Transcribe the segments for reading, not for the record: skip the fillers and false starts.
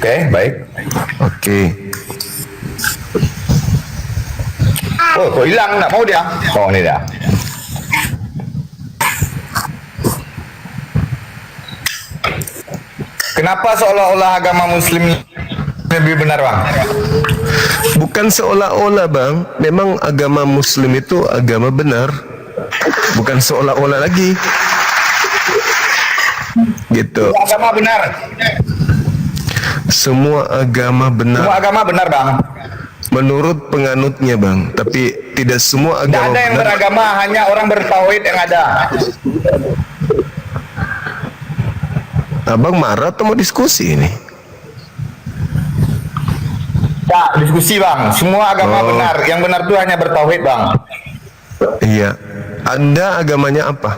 Oke, baik. Oke. Oh, kok hilang? Nggak mau dia? Oh, ini dia. Kenapa seolah-olah agama Muslim lebih benar, Bang? Bukan seolah-olah, Bang. Memang agama Muslim itu agama benar. Bukan seolah-olah lagi. Gitu. Agama benar. Semua agama Semua benar agama benar, Bang. menurut penganutnya, Bang. Tapi tidak semua Tidak agama ada yang benar. beragama, hanya orang bertauhid yang ada. Abang marah atau mau diskusi ini? Ya, diskusi, Bang. Semua agama Oh. benar. Yang benar itu hanya bertauhid, Bang. Iya. Anda agamanya apa?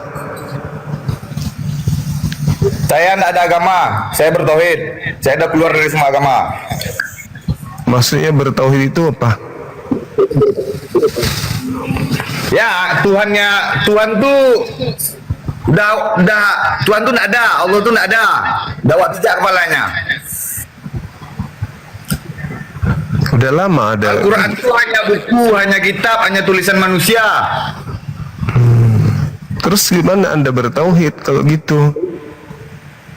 Saya tidak ada agama. Saya bertauhid. Saya sudah keluar dari semua agama. Maksudnya bertauhid itu apa? Ya, Tuhan tuh udah Tuhan tuh tidak ada, Allah tuh tidak ada. Dakwah pijak kepalanya. Udah lama ada. Al-Quran itu hanya buku, hanya kitab, hanya tulisan manusia. Terus gimana Anda bertauhid kalau gitu?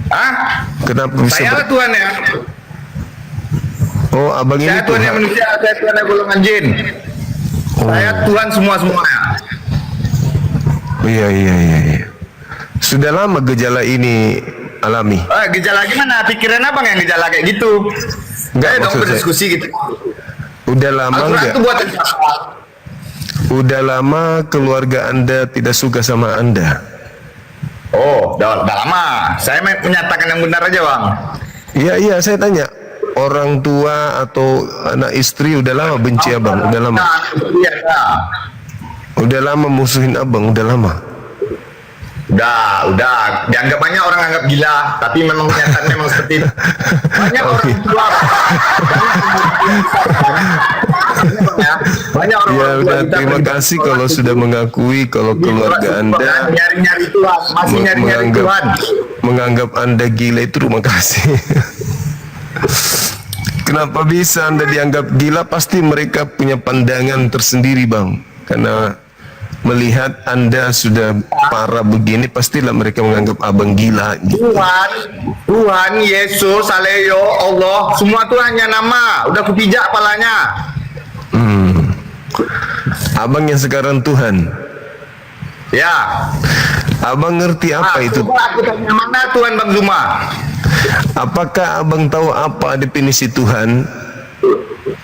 Hah? Kenapa bisa Saya Tuhan ya. Oh, abang ini Saya Tuhan yang Tuhan. manusia, saya Tuhan yang golongan jin. Saya Tuhan semuanya. Iya, iya, iya, iya. Sudah lama gejala ini alami. Gejala gimana? Pikiran abang yang gejala kayak gitu? Enggak, Dong maksud saya. berdiskusi gitu. Udah lama Al-Quran enggak? itu buatan siapa? Udah lama keluarga Anda tidak suka sama Anda. Oh, udah lama. Saya menyatakan yang benar aja, Bang. Iya, iya, saya tanya. Orang tua atau anak istri udah lama benci abang, udah lama. Iya, ya. Udah lama musuhin abang, udah lama. Udah. Dianggap banyak orang anggap gila, tapi memang kenyataan memang seperti itu. Banyak Oh, orang iya. tua. Banyak orang Ya tua udah, kita terima beribadah kasih kepada kalau Tuhan. sudah mengakui kalau keluarga Anda nyari-nyari Tuhan, masih nyari-nyari Tuhan. menganggap Anda gila itu, terima kasih. Kenapa bisa Anda dianggap gila? Pasti mereka punya pandangan tersendiri, Bang. Karena melihat Anda sudah parah begini, pastilah mereka menganggap abang gila. Tuhan, Yesus, Aleyo, Allah, semua itu hanya nama. Udah kupijak kepalanya. Abang yang sekarang Tuhan. Ya. Abang ngerti apa itu? Aku tanya mana Tuhan Bang Zuma? Apakah abang tahu apa definisi Tuhan?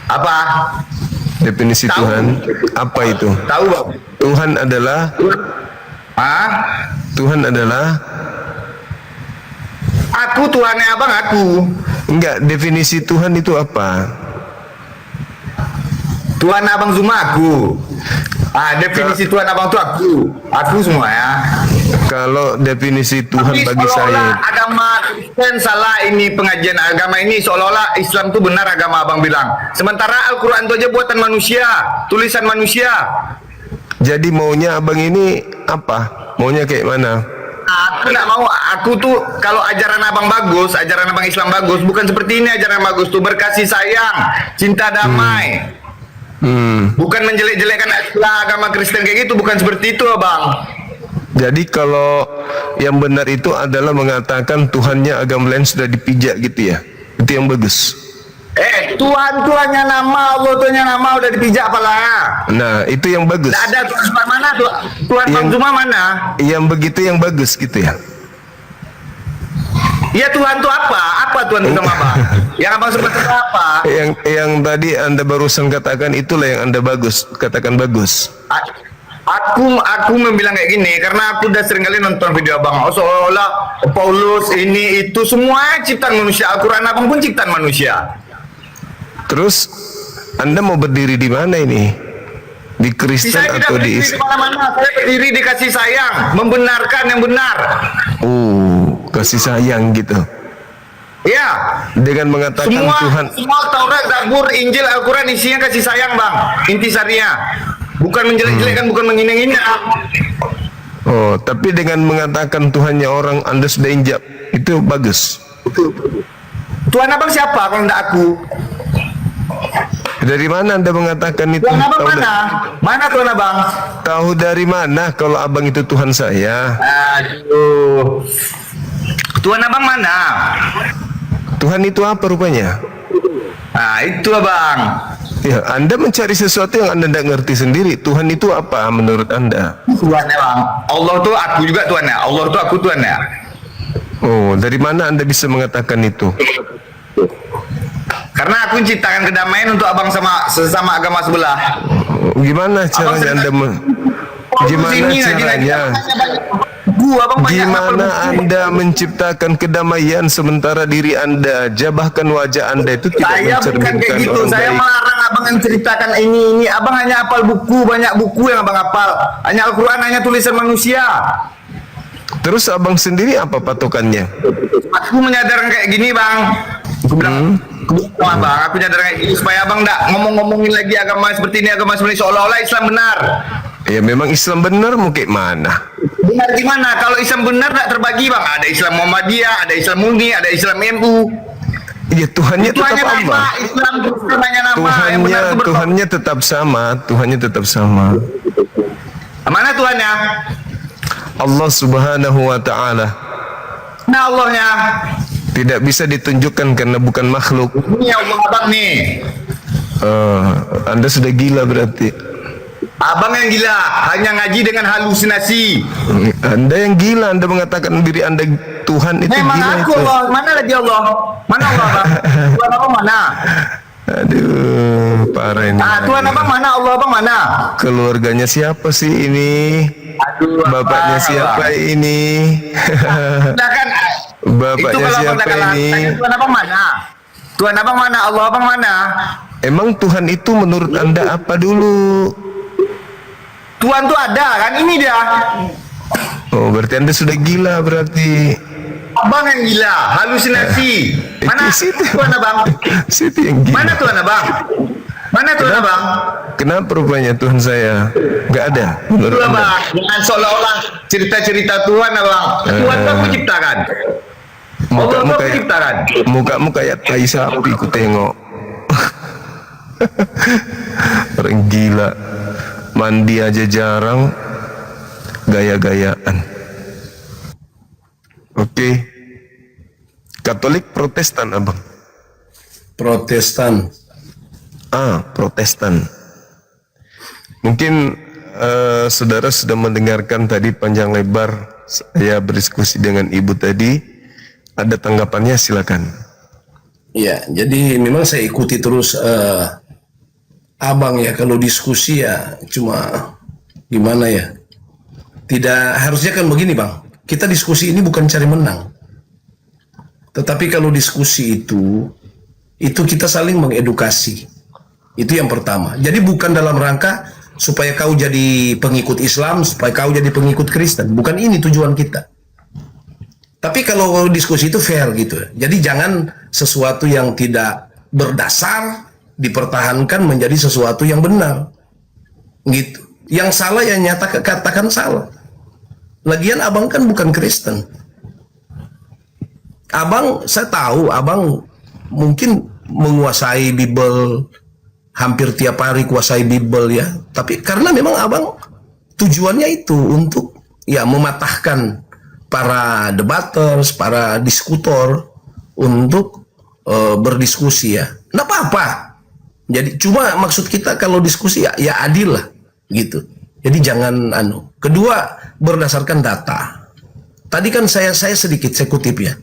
Apa? Definisi Tahu. Tuhan apa itu? Tahu Bang? Tuhan adalah Hah? Tuhan adalah Aku Tuhannya abang aku. enggak, definisi Tuhan itu apa? Tuhan abang Zuma aku. Definisi Tuhan abang tuh aku. Aku semua ya. Kalau definisi Tuhan Tapi bagi seolah-olah saya, agama Kristen salah, ini pengajian agama ini seolah-olah Islam itu benar agama abang bilang. Sementara Al-Quran itu aja buatan manusia, tulisan manusia. jadi maunya abang ini apa? Maunya kayak mana? Aku nggak mau. Aku tuh kalau ajaran abang bagus, ajaran abang Islam bagus, bukan seperti ini ajaran bagus tuh, berkasih sayang, cinta damai. Bukan menjelek-jelekkan agama Kristen kayak gitu, bukan seperti itu abang. Jadi kalau yang benar itu adalah mengatakan Tuhannya agama lain sudah dipijak gitu ya? Itu yang bagus. Tuhannya nama, Allah Tuhannya nama udah dipijak apalanya. Nah, itu yang bagus. Tidak ada Tuhan mana tuh? Tuhan Bang Yang- Zuma mana? Yang begitu yang bagus gitu ya? Iya Tuhan tuh apa? Apa Tuhan itu sama abang? Yang abang sebut itu apa? Yang tadi Anda barusan katakan itulah yang Anda bagus, katakan bagus. Aku membilang kayak gini karena aku udah sering kali nonton video abang. Seolah Paulus ini itu semua ciptaan manusia. Al-Quran abang pun ciptaan manusia. Terus Anda mau berdiri di mana ini? Di Kristen Saya tidak atau di berdiri di mana-mana. Saya berdiri dikasih sayang, membenarkan yang benar. Kasih sayang gitu. Ya. Dengan mengatakan Tuhan. Semua Taurat, Zabur, Injil, Al-Quran isinya kasih sayang bang. Intisarinya. Bukan menjelek-jelekkan, bukan menghina-hina. Oh, tapi dengan mengatakan Tuhannya orang Anda sudah injak, itu bagus. Tuhan abang siapa kalau enggak aku? Dari mana Anda mengatakan itu? Tuhan abang Tahu mana? Mana Tuhan abang? tahu dari mana kalau abang itu Tuhan saya? Aduh. Tuhan abang mana? Tuhan itu apa rupanya? Nah itu abang. Ya, Anda mencari sesuatu yang Anda tidak ngerti sendiri. Tuhan itu apa menurut Anda? Tuhan abang. Allah tuh aku juga Tuhannya. Allah tuh aku Tuhannya. Oh, dari mana Anda bisa mengatakan itu? Karena aku menciptakan kedamaian untuk abang sama sesama agama sebelah. Gimana caranya Anda gimana caranya? Gimana Anda menciptakan kedamaian sementara diri Anda, jabahkan wajah Anda itu tidak Saya bukan kayak mencerminkan gitu. orang Saya baik? melarang abang menceritakan ini. Abang hanya hafal buku, banyak buku yang abang hafal. Hanya Al-Quran, hanya tulisan manusia. Terus abang sendiri apa patokannya? Aku menyadarkan kayak gini bang. Aku bilang, bang, aku nyadaran kayak gini supaya abang enggak ngomong-ngomongin lagi agama seperti ini, agama seperti ini, seolah-olah Islam benar. Ya memang Islam benar mau kayak mana? Benar gimana? Kalau Islam benar enggak terbagi bang. Ada Islam Muhammadiyah, ada Islam Murni, ada Islam MU. Ya Tuhannya Itu tetap hanya nama Allah. Islam, Kristen hanya nama. Yang benar itu bertobat. Tuhannya tetap sama, Tuhannya tetap sama. Mana Tuhannya? Allah Subhanahu wa taala. Nah Allahnya. Tidak bisa ditunjukkan karena bukan makhluk. Ini Allah abang nih. Anda sudah gila berarti. Abang yang gila, hanya ngaji dengan halusinasi. Anda yang gila, Anda mengatakan diri Anda Tuhan itu Memang gila aku itu. Allah, mana lagi Allah? Mana Allah abang? Tuhan abang mana? Aduh, parah ini. Ah, Tuhan abang mana? Allah abang mana? Keluarganya siapa sih ini? Aduh, Bapaknya abang, siapa abang. ini? Nah kan, Bapaknya itu kalau abang siapa tak kalah, ini? tanya Tuhan abang mana? Tuhan abang mana? Allah abang mana? Emang Tuhan itu menurut Anda apa dulu? Tuhan tuh ada kan? Ini dia. Oh, berarti Anda sudah gila berarti. Abang yang gila, halusinasi. Mana Situ. Tuhan abang? Situ yang gila. Mana Tuhan abang? Mana Tuhan abang? Kenapa rupanya Tuhan saya? Gak ada menurut Tuhan Anda? abang, jangan seolah-olah cerita-cerita Tuhan abang. Tuhan tuh aku ciptakan. Allah tuh aku ciptakan. Mukamu kayak tai sapi ku tengok. Orang gila. Mandi aja jarang, gaya-gayaan. Oke. Katolik Protestan abang. Protestan. Protestan. Mungkin saudara sudah mendengarkan tadi panjang lebar saya berdiskusi dengan ibu tadi. Ada tanggapannya, silakan. Ya, jadi memang saya ikuti terus abang ya, kalau diskusi ya cuma gimana ya. Tidak harusnya kan begini bang. Kita diskusi ini bukan cari menang. Tetapi kalau diskusi itu kita saling mengedukasi. Itu yang pertama. Jadi bukan dalam rangka supaya kau jadi pengikut Islam, supaya kau jadi pengikut Kristen. Bukan ini tujuan kita. Tapi kalau diskusi itu fair gitu. Jadi jangan sesuatu yang tidak berdasar dipertahankan menjadi sesuatu yang benar. Gitu. Yang salah ya katakan salah. Lagian abang kan bukan Kristen. Abang, saya tahu abang mungkin menguasai Bible, hampir tiap hari kuasai Bible ya. Tapi karena memang abang tujuannya itu untuk ya mematahkan para debaters, para diskutor untuk berdiskusi ya. Nggak apa-apa. Jadi cuma maksud kita kalau diskusi ya adil lah gitu. Jadi jangan Kedua, berdasarkan data. Tadi kan saya sedikit saya kutip ya.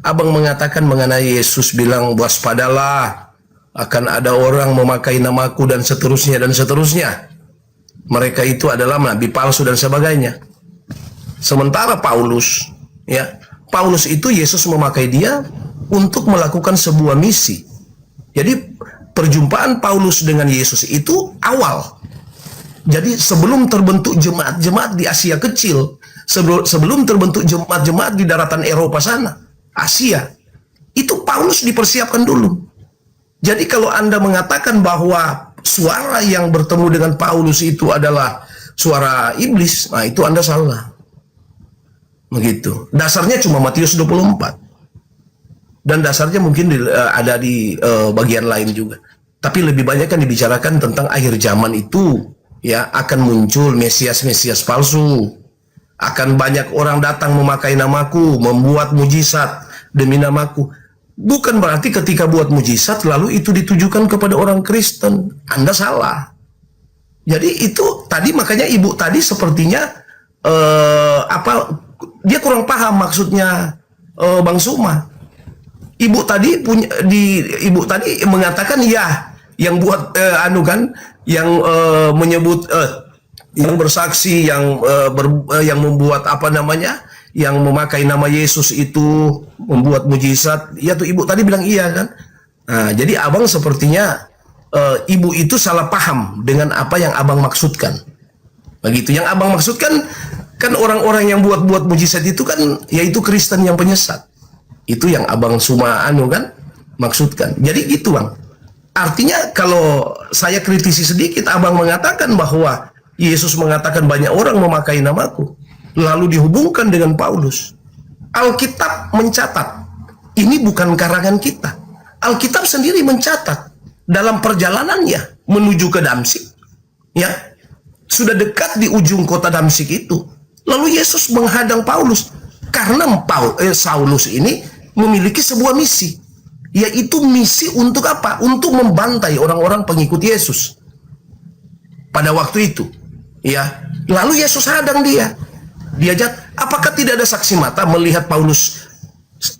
Abang mengatakan mengenai Yesus bilang waspadalah, akan ada orang memakai namaku dan seterusnya dan seterusnya. Mereka itu adalah nabi palsu dan sebagainya. Sementara Paulus itu Yesus memakai dia untuk melakukan sebuah misi. Jadi perjumpaan Paulus dengan Yesus itu awal. Jadi sebelum terbentuk jemaat-jemaat di Asia kecil, sebelum terbentuk jemaat-jemaat di daratan Eropa sana, Asia, itu Paulus dipersiapkan dulu. Jadi kalau Anda mengatakan bahwa suara yang bertemu dengan Paulus itu adalah suara iblis, nah itu Anda salah. Begitu. Dasarnya cuma Matius 24. Dan dasarnya mungkin ada di bagian lain juga. Tapi lebih banyak kan dibicarakan tentang akhir zaman itu, ya, akan muncul Mesias-Mesias palsu. Akan banyak orang datang memakai namaku, membuat mujizat demi namaku. Bukan berarti ketika buat mujizat lalu itu ditujukan kepada orang Kristen. Anda salah. Jadi itu tadi makanya ibu tadi sepertinya dia kurang paham maksudnya Bang Suma. Ibu tadi mengatakan ya, yang buat yang menyebut yang bersaksi, yang membuat yang memakai nama Yesus itu membuat mujizat. Ya tuh ibu tadi bilang iya kan. Nah, jadi abang sepertinya ibu itu salah paham dengan apa yang abang maksudkan. Begitu. Yang abang maksudkan kan orang-orang yang buat mujizat itu kan yaitu Kristen yang penyesat. Itu yang abang Suma kan maksudkan. Jadi gitu bang. Artinya kalau saya kritisi sedikit, abang mengatakan bahwa Yesus mengatakan banyak orang memakai namaku, lalu dihubungkan dengan Paulus. Alkitab mencatat, ini bukan karangan kita. Alkitab sendiri mencatat dalam perjalanannya menuju ke Damsik, ya, sudah dekat di ujung kota Damsik itu. Lalu Yesus menghadang Paulus karena Saulus ini memiliki sebuah misi, yaitu misi untuk apa? Untuk membantai orang-orang pengikut Yesus pada waktu itu, ya. Lalu Yesus hadang dia. Apakah tidak ada saksi mata melihat Paulus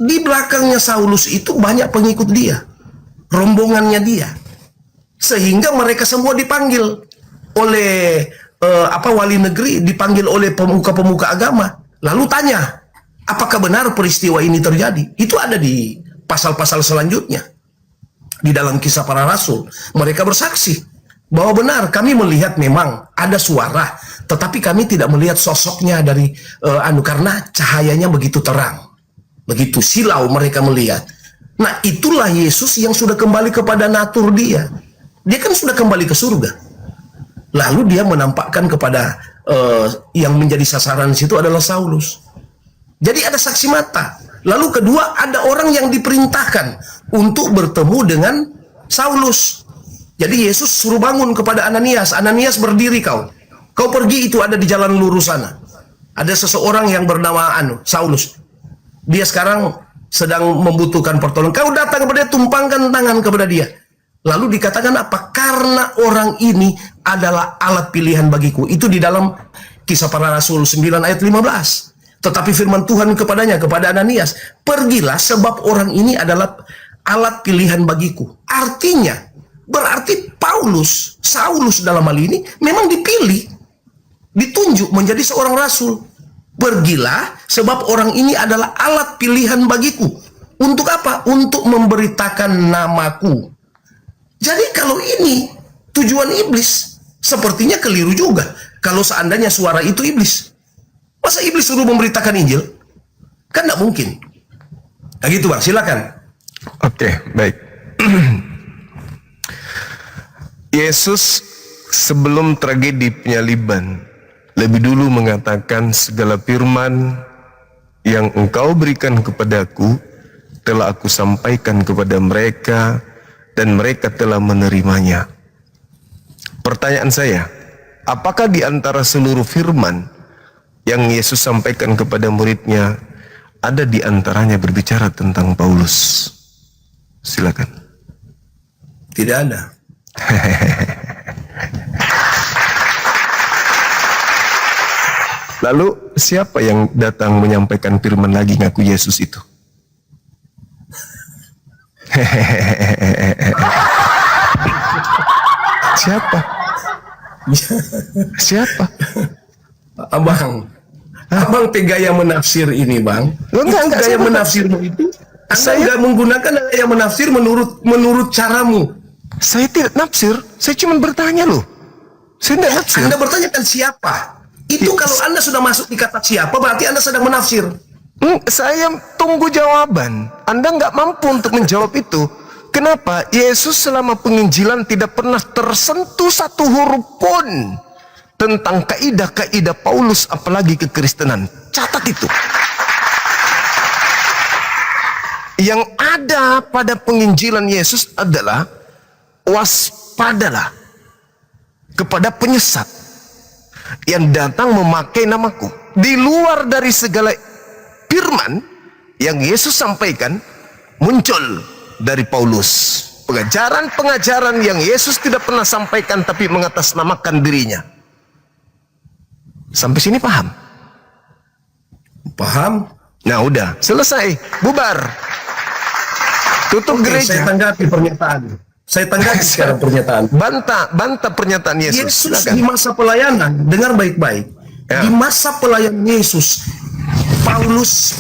di belakangnya Saulus itu banyak pengikut dia, rombongannya dia, sehingga mereka semua dipanggil oleh wali negeri, dipanggil oleh pemuka-pemuka agama, lalu tanya, apakah benar peristiwa ini terjadi? Itu ada di pasal-pasal selanjutnya di dalam Kisah Para Rasul. Mereka bersaksi bahwa benar kami melihat memang ada suara, tetapi kami tidak melihat sosoknya dari karena cahayanya begitu terang, begitu silau mereka melihat. Nah, itulah Yesus yang sudah kembali kepada natur dia. Dia kan sudah kembali ke surga. Lalu dia menampakkan kepada yang menjadi sasaran situ adalah Saulus. Jadi ada saksi mata. Lalu kedua, ada orang yang diperintahkan untuk bertemu dengan Saulus. Jadi Yesus suruh bangun kepada Ananias. Ananias, berdiri kau. Kau pergi, itu ada di jalan lurus sana. Ada seseorang yang bernama Saulus. Dia sekarang sedang membutuhkan pertolongan. Kau datang kepada dia, tumpangkan tangan kepada dia. Lalu dikatakan apa? Karena orang ini adalah alat pilihan bagiku. Itu di dalam Kisah Para Rasul 9 ayat 15. Tetapi firman Tuhan kepadanya, kepada Ananias, pergilah sebab orang ini adalah alat pilihan bagiku. Artinya, berarti Saulus dalam hal ini memang dipilih, ditunjuk menjadi seorang rasul. Pergilah sebab orang ini adalah alat pilihan bagiku. Untuk apa? Untuk memberitakan namaku. Jadi kalau ini tujuan iblis, sepertinya keliru juga. Kalau seandainya suara itu iblis. Masa iblis suruh memberitakan Injil? Kan tidak mungkin. Nah gitu bang, silakan. Oke, baik. Yesus sebelum tragedi penyaliban lebih dulu mengatakan, segala firman yang engkau berikan kepadaku telah aku sampaikan kepada mereka dan mereka telah menerimanya. Pertanyaan saya, apakah di antara seluruh firman yang Yesus sampaikan kepada muridnya ada di antaranya berbicara tentang Paulus? Silakan. Tidak ada. Lalu siapa yang datang menyampaikan firman lagi ngaku Yesus itu? Siapa? Siapa? Abang tegaya menafsir ini bang. Enggak, gaya menafsirmu itu. Saya nggak menggunakan gaya menafsir menurut caramu. Saya tidak nafsir. Saya cuma bertanya loh. Saya tidak nafsir. Anda bertanya kan siapa? Itu kalau Anda sudah masuk di kata siapa, berarti Anda sedang menafsir. Saya tunggu jawaban. Anda nggak mampu untuk menjawab itu. Kenapa? Yesus selama penginjilan tidak pernah tersentuh satu huruf pun tentang kaidah-kaidah Paulus, apalagi kekristenan. Catat itu. yang ada pada penginjilan Yesus adalah waspadalah kepada penyesat yang datang memakai namaku. Di luar dari segala firman yang Yesus sampaikan, muncul dari Paulus pengajaran-pengajaran yang Yesus tidak pernah sampaikan tapi mengatasnamakan dirinya. Sampai sini paham? Paham? Nah udah, selesai, bubar. Tutup Oke, gereja. saya tanggapi pernyataan. Saya tanggapi sekarang pernyataan. Bantah pernyataan Yesus. Yesus Silakan. di masa pelayanan, dengar baik-baik. Ya. Di masa pelayanan Yesus, Paulus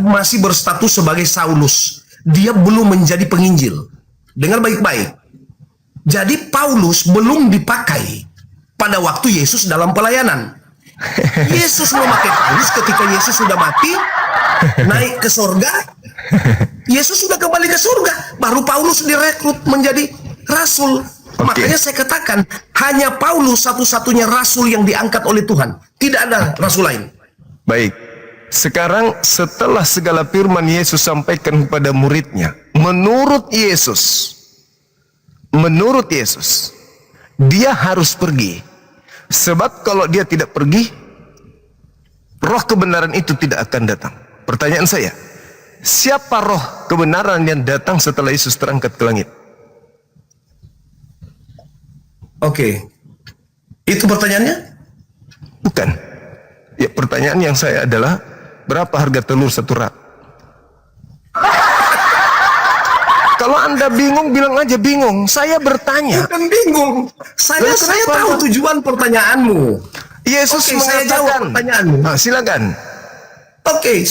masih berstatus sebagai Saulus. Dia belum menjadi penginjil. Dengar baik-baik. Jadi Paulus belum dipakai pada waktu Yesus dalam pelayanan. Yesus memakai Paulus ketika Yesus sudah mati, naik ke surga. Yesus sudah kembali ke surga, baru Paulus direkrut menjadi rasul. Makanya saya katakan, hanya Paulus satu-satunya rasul yang diangkat oleh Tuhan. Tidak ada rasul lain. Baik. Sekarang setelah segala firman Yesus sampaikan kepada muridnya, menurut Yesus, dia harus pergi. Sebab kalau dia tidak pergi, roh kebenaran itu tidak akan datang. Pertanyaan saya, siapa roh kebenaran yang datang setelah Yesus terangkat ke langit? Oke. Itu pertanyaannya? Bukan. Ya, pertanyaan yang saya adalah, berapa harga telur satu rak? Kalau Anda bingung, bilang aja bingung. Saya bertanya. Bukan bingung. Saya tahu tujuan pertanyaanmu. Yesus Oke, saya jawab mengatakan. pertanyaanmu. Nah, silakan. Oke,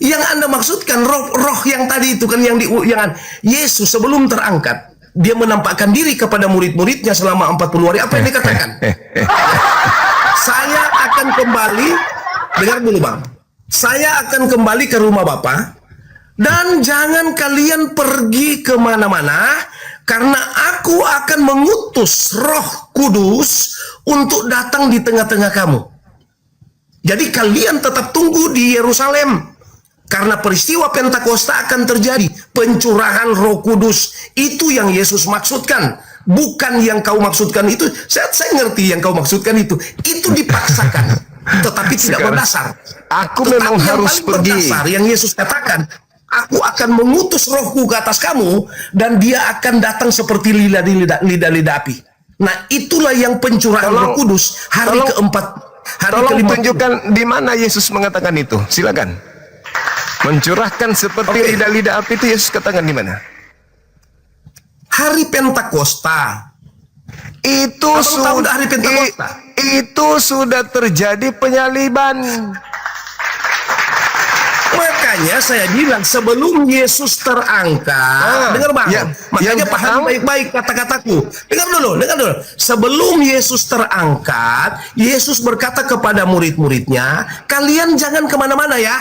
yang Anda maksudkan roh yang tadi itu kan yang Yesus sebelum terangkat, dia menampakkan diri kepada murid-muridnya selama 40 hari. Apa yang dikatakan? Saya akan kembali, dengar dulu Bang. Saya akan kembali ke rumah Bapa, dan jangan kalian pergi kemana-mana, karena aku akan mengutus Roh Kudus untuk datang di tengah-tengah kamu. Jadi kalian tetap tunggu di Yerusalem, karena peristiwa Pentakosta akan terjadi. Pencurahan Roh Kudus itu yang Yesus maksudkan, bukan yang kau maksudkan itu. Saya ngerti yang kau maksudkan itu dipaksakan, tetapi tidak berdasar. Aku Tetapi memang yang harus paling pergi. berdasar yang Yesus katakan, aku akan mengutus Rohku ke atas kamu, dan dia akan datang seperti lidah-lidah api. Nah, itulah yang pencurahan Roh Kudus hari keempat, hari Tolong kelima. tunjukkan di mana Yesus mengatakan itu. Silakan. Mencurahkan seperti lidah-lidah api itu Yesus katakan di mana? Hari Pentakosta. Itu Tahu hari Pentakosta? Itu sudah terjadi penyaliban. Makanya saya bilang sebelum Yesus terangkat, dengar Bang, makanya paham baik-baik kata-kataku. Dengar dulu. Sebelum Yesus terangkat, Yesus berkata kepada murid-muridnya, kalian jangan kemana-mana ya.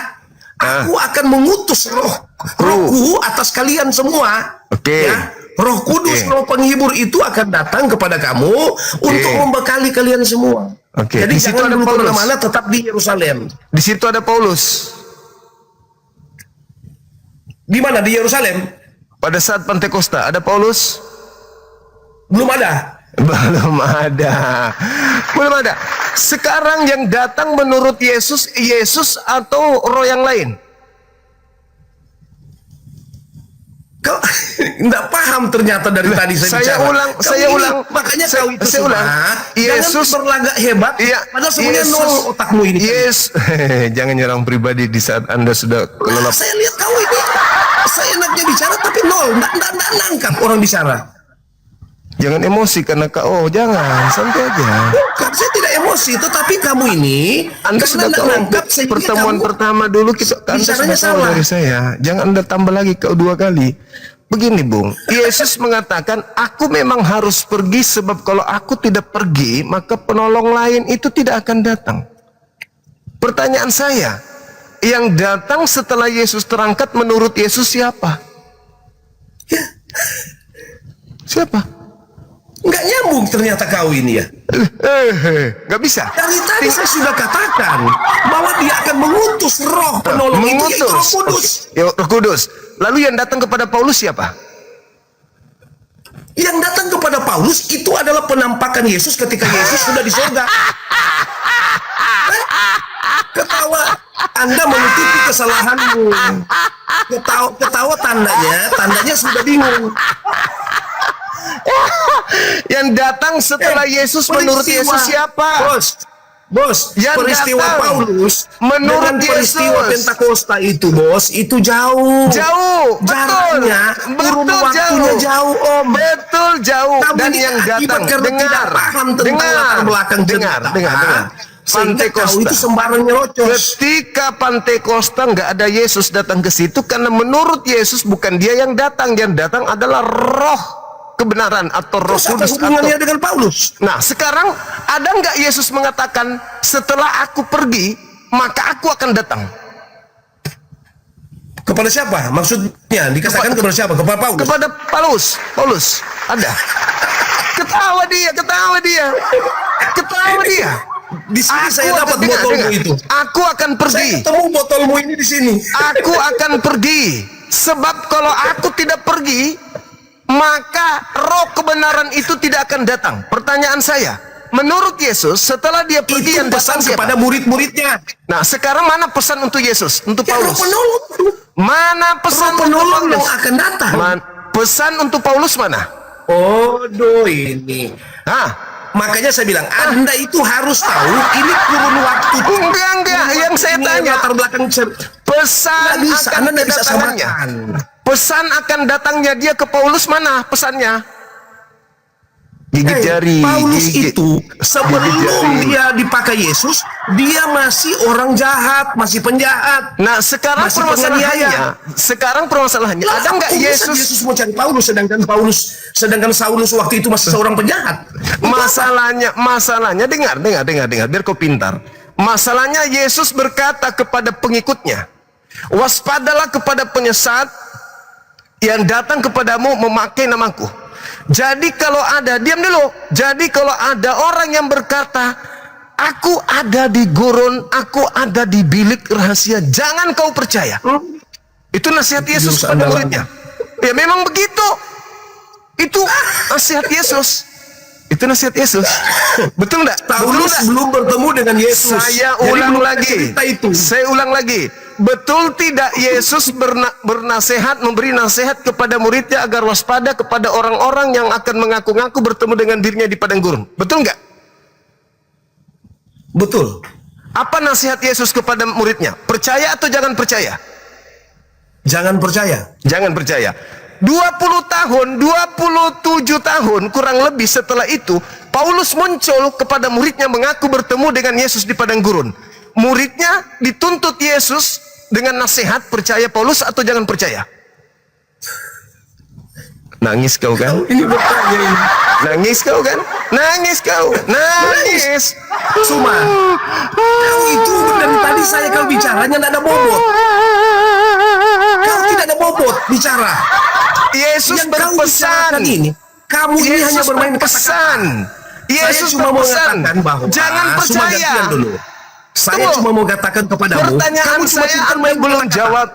Aku akan mengutus rohku atas kalian semua. Oke. Ya. Roh Kudus, Roh penghibur itu akan datang kepada kamu untuk membekali kalian semua. Oke. Jadi Di situ jangan ada dulu Paulus. kemana-mana, tetap di Yerusalem. Di situ ada Paulus. Di mana? Di Yerusalem? Pada saat Pentakosta ada Paulus? Belum ada. Belum ada. Sekarang yang datang menurut Yesus atau roh yang lain? Kau nggak paham ternyata dari tadi saya bicara. Saya ulang. Makanya kau itu saya ulang. Yesus berlagak hebat. Iya, Padahal sebenarnya nol otakmu ini. Jangan nyerang pribadi di saat Anda sudah kelelap. Saya lihat kau ini. Saya enaknya bicara tapi nol. Nggak nangkap orang bicara. Jangan emosi karena jangan, santai aja. Bukan, saya tidak emosi, tetapi kamu ini Anda sudah tahu nangkap pertemuan pertama dulu Anda sudah tahu dari saya. Jangan Anda tambah lagi ke 2 kali. Begini Bung, Yesus mengatakan aku memang harus pergi sebab kalau aku tidak pergi maka penolong lain itu tidak akan datang. Pertanyaan saya, yang datang setelah Yesus terangkat menurut Yesus siapa? Siapa? Nggak nyambung ternyata kau ini ya. Nggak bisa. Dari tadi saya sudah katakan bahwa dia akan mengutus roh penolong itu, yaitu Roh Kudus. Roh Kudus. Lalu yang datang kepada Paulus siapa? Yang datang kepada Paulus itu adalah penampakan Yesus ketika Yesus sudah di surga. Ketawa, Anda menutupi kesalahanmu. Ketawa tandanya sudah bingung. Yang datang setelah Yesus menurut Yesus siapa? Bos, Yang peristiwa datang Paulus menurut dengan peristiwa Yesus. Pentakosta itu, bos, itu jauh. Jauh, Jaraknya, kurun betul waktunya jauh, Om. Betul jauh. Kamu Dan ini yang akibat datang, karena tidak paham tentang latar belakang dengar. sehingga kau Pantekosta. itu sembarang nyerocos. Ketika Pantekosta nggak ada Yesus datang ke situ karena menurut Yesus bukan dia yang datang adalah Roh kebenaran atau Roh Terus apa Kudus. hubungannya dengan Paulus? Nah, sekarang ada nggak Yesus mengatakan setelah aku pergi maka aku akan datang? Kepada siapa? Maksudnya dikatakan kepada siapa? Kepada Paulus. Kepada Paulus ada. Ketawa dia. Di sini Aku saya akan- dapat dengar, botolmu dengar. itu. Aku akan Saya pergi. ketemu botolmu ini di sini. Aku akan pergi. Sebab kalau aku tidak pergi, maka Roh kebenaran itu tidak akan datang. Pertanyaan saya, menurut Yesus setelah dia pergi Itu yang datang pesan siapa? kepada murid-muridnya. Nah, sekarang mana pesan untuk Yesus? Untuk Ya, Roh Paulus? penolong. Mana pesan Roh untuk penolong yang Paulus? akan datang. Pesan untuk Paulus mana? Odo ini. Hah? Makanya saya bilang, Anda itu harus tahu ini kurun waktu. Enggak. Yang saya Ini tanya, latar belakang pesan Nggak bisa, akan Anda nggak bisa kedatangannya. samakan. Pesan akan datangnya dia ke Paulus mana pesannya? Gigit jari. Paulus gigit. itu sebelum Gigit jari. dia dipakai Yesus, dia masih orang jahat, masih penjahat. Nah, sekarang Masih permasalahannya, Lah, ada nggak kok bisa Yesus? Yesus mau cari Paulus sedangkan Saulus waktu itu masih seorang penjahat. Masalahnya dengar biar kau pintar. Masalahnya Yesus berkata kepada pengikutnya, waspadalah kepada penyesat yang datang kepadamu memakai namaku. Jadi kalau ada, diam dulu. Jadi kalau ada orang yang berkata, aku ada di gurun, aku ada di bilik rahasia, jangan kau percaya. Itu nasihat Yesus Jurus kepada andalan. muridnya. Ya memang begitu. Itu nasihat Yesus. Itu nasihat Yesus. Betul enggak? Paulus belum bertemu dengan Yesus. Saya Jadi ulang belum ada lagi. cerita itu. Saya ulang lagi. Betul tidak Yesus bernasihat, memberi nasihat kepada muridnya agar waspada kepada orang-orang yang akan mengaku-ngaku bertemu dengan dirinya di padang gurun? Betul enggak? Betul. Apa nasihat Yesus kepada muridnya? Percaya atau jangan percaya? Jangan percaya. Jangan percaya. 20 tahun, 27 tahun kurang lebih setelah itu, Paulus muncul kepada muridnya mengaku bertemu dengan Yesus di padang gurun. Muridnya dituntut Yesus dengan nasihat, percaya Paulus atau jangan percaya? Nangis kau kan? Ini bertanya ini. Nangis kau kan? Nangis kau. Nangis. Cuma kau itu dari tadi kau bicaranya tidak ada bobot. Kau tidak ada bobot bicara. Yesus Yang kau berpesan. bicarakan ini, kamu ini hanya Yesus bermain berpesan. kata-kata. Yesus Saya cuma mau berpesan. mengatakan bahwa Jangan Cuma percaya. gantian dulu. Saya Tunggu. cuma mau katakan kepadamu, Pertanyaan kamu cuma saya pintar Anda main belum kata-kata. jawab.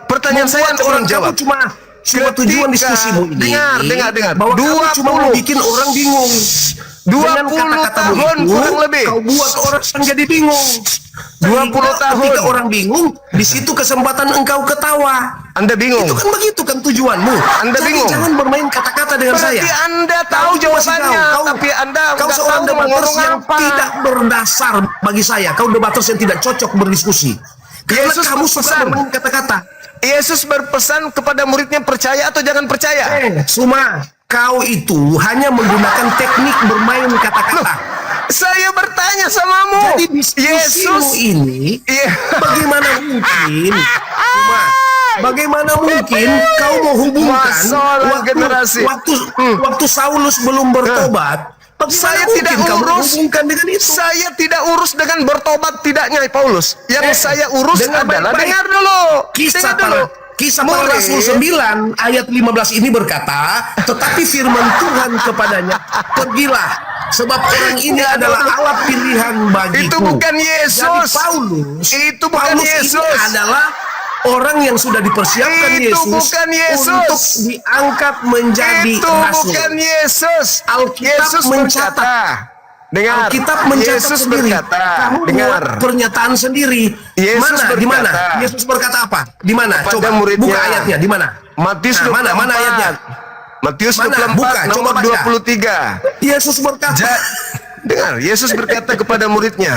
Pertanyaan saya Anda belum Orang jawab. kamu cuma tujuan diskusimu ini. Dengar. Bahwa kamu cuma mau 20. bikin orang bingung. 20 Dengan kata-katamu tahun itu, kurang lebih. Kau buat orang jadi bingung. 20 tahun. Ketika orang bingung, di situ kesempatan engkau ketawa. Anda bingung. Itu kan begitu kan tujuanmu. Anda Jadi bingung. jangan bermain kata-kata dengan Berarti saya. Anda tahu Kau masih jawabannya, tahu. tapi Anda Kau nggak seorang tahu mau debaters ngomong yang apa. tidak berdasar bagi saya. Kau debaters yang tidak cocok berdiskusi. Karena Yesus kamu suka berpesan. bermain kata-kata. Yesus berpesan kepada muridnya percaya atau jangan percaya. Suma, kau itu hanya menggunakan teknik bermain kata-kata. Saya bertanya samamu. Jadi diskusimu Yesus ini Iya. bagaimana mungkin? Suma, bagaimana mungkin kau mau hubungkan Masalah generasi. waktu Saulus belum bertobat? Bagaimana Saya mungkin tidak kamu urus hubungkan dengan itu? Saya tidak urus dengan bertobat tidaknya Paulus. Yang saya urus dengar adalah baik-baik. dengar dulu. Kisah Dengar dulu. para Rasul 9 ayat 15 ini berkata, tetapi firman Tuhan kepadanya, pergilah, sebab orang ini adalah alat pilihan bagiku. Itu bukan Jadi Yesus. Paulus, Itu bukan Paulus Yesus. ini adalah orang yang sudah dipersiapkan Itu Yesus bukan Yesus. untuk diangkat menjadi Itu rasul. bukan Yesus. Alkitab Yesus mencatat. berkata, dengar, Alkitab mencatat Yesus sendiri. berkata, Kamu dengar, buat pernyataan sendiri. Yesus Mana? Di mana? berkata, Yesus berkata apa? Di mana? kepada Coba muridnya. buka ayatnya. Di mana? Matius Nah, 24. mana ayatnya? Matius Mana? 24 Buka, coba nomor baca. 23. Yesus berkata. Dengar, Yesus berkata kepada muridnya,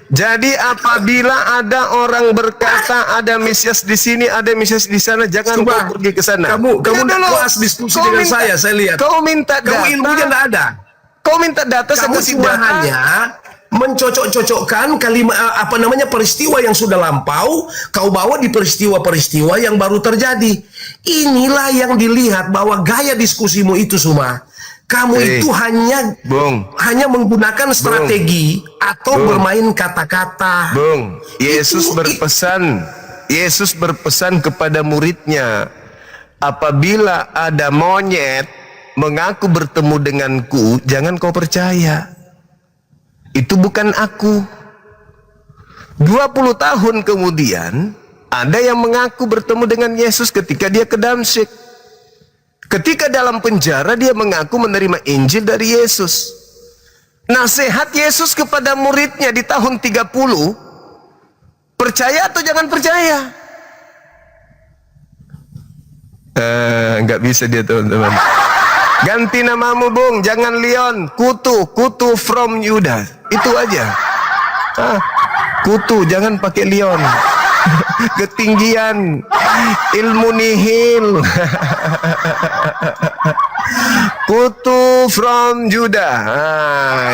jadi apabila ada orang berkata ada Mesias di sini, ada Mesias di sana, jangan Coba, kau pergi ke sana. kamu Dengar tidak dulu. puas diskusi Kau dengan minta- saya lihat. Kau minta Kamu data. ilmunya tidak ada. Kau minta data, saya Kamu kasih cuma data. hanya mencocok-cocokkan kalimat peristiwa yang sudah lampau, kau bawa di peristiwa-peristiwa yang baru terjadi. Inilah yang dilihat bahwa gaya diskusimu itu semua. Kamu itu hanya menggunakan strategi atau bermain kata-kata. Bung, Yesus Itu- berpesan kepada muridnya, apabila ada monyet mengaku bertemu denganku, jangan kau percaya. Itu bukan aku. 20 tahun kemudian, ada yang mengaku bertemu dengan Yesus ketika dia ke Damsyik. Ketika dalam penjara, dia mengaku menerima Injil dari Yesus. Nasihat Yesus kepada muridnya di tahun 30, percaya atau jangan percaya? Nggak bisa dia, teman-teman. Ganti namamu, Bung, jangan Leon. Kutu from Yuda. Itu aja. Kutu, jangan pakai Leon. Ketinggian, ilmu nihil. Kutu from Juda.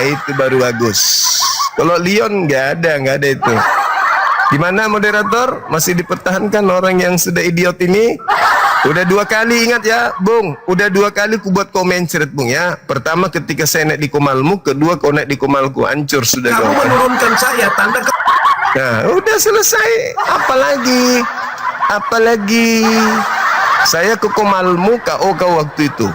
Itu baru bagus. Kalau Leon nggak ada itu. Gimana moderator? Masih dipertahankan orang yang sudah idiot ini? Udah 2 kali, ingat ya, Bung. Udah 2 kali ku buat komen ceret, Bung, ya. Pertama ketika saya naik di komalmu, kedua kau naik di komalku, hancur sudah. Kamu menurunkan saya tanda ke. Nah, udah selesai. Apalagi? Saya ke komalmu, kau waktu itu.